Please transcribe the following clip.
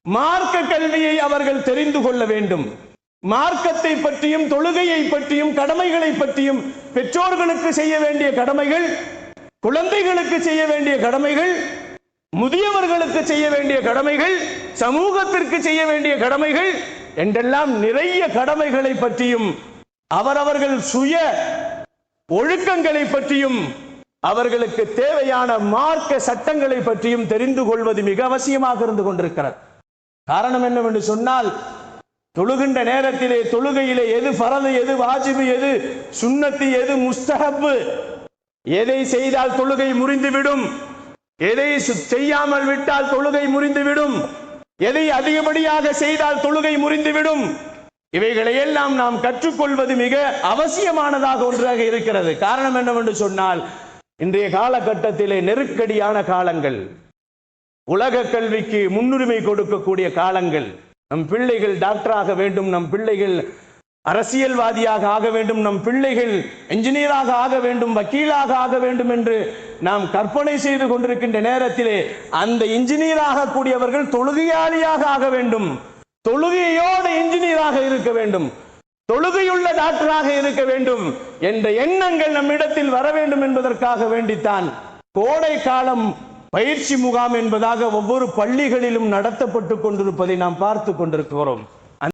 மார்க்க கல்வியை அவர்கள் தெரிந்து கொள்ள வேண்டும். மார்க்கத்தை பற்றியும் தொழுகையை பற்றியும் கடமைகளை பற்றியும் பெற்றோர்களுக்கு செய்ய வேண்டிய கடமைகள், குழந்தைகளுக்கு செய்ய வேண்டிய கடமைகள், முதியவர்களுக்கு செய்ய வேண்டிய கடமைகள், சமூகத்திற்கு செய்ய வேண்டிய கடமைகள் என்றெல்லாம் நிறைய கடமைகளை பற்றியும் அவரவர்கள் சுய ஒழுக்கங்களை பற்றியும் அவர்களுக்கு தேவையான மார்க்க சட்டங்களை பற்றியும் தெரிந்து கொள்வது மிக அவசியமாக இருந்து கொண்டிருக்கிறது. காரணம் என்னவென்று சொன்னால், தொழுகின்ற நேரத்திலே தொழுகையிலே எது ஃபரது, எது வாஜிபு, எது சுன்னத்து, எது முஸ்தஹப், எதை செய்தால் தொழுகை முறிந்துவிடும், எதை செய்யாமல் விட்டால் தொழுகை முறிந்துவிடும், எதை அதிகப்படியாக செய்தால் தொழுகை முறிந்துவிடும், இவைகளை எல்லாம் நாம் கற்றுக்கொள்வது மிக அவசியமானதாக ஒன்றாக இருக்கிறது. காரணம் என்னவென்று சொன்னால், இன்றைய காலகட்டத்திலே நெருக்கடியான காலங்கள், உலக கல்விக்கு முன்னுரிமை கொடுக்கக்கூடிய காலங்கள். நம் பிள்ளைகள் டாக்டராக வேண்டும், நம் பிள்ளைகள் அரசியல்வாதியாக ஆக வேண்டும், நம் பிள்ளைகள் என்ஜினியராக ஆக வேண்டும், வக்கீலாக ஆக வேண்டும் என்று நாம் கற்பனை செய்து கொண்டிருக்கின்ற நேரத்திலே அந்த இன்ஜினியராக கூடியவர்கள் தொழுகையாளியாக ஆக வேண்டும், தொழுகையோடு இன்ஜினியராக இருக்க வேண்டும், தொழுகையுள்ள டாக்டராக இருக்க வேண்டும் என்ற எண்ணங்கள் நம்மிடத்தில் வர வேண்டும் என்பதற்காக வேண்டித்தான் கோடை காலம் பயிற்சி முகாம் என்பதாக ஒவ்வொரு பள்ளிகளிலும் நடத்தப்பட்டு கொண்டிருப்பதை நாம் பார்த்து கொண்டிருக்கிறோம்.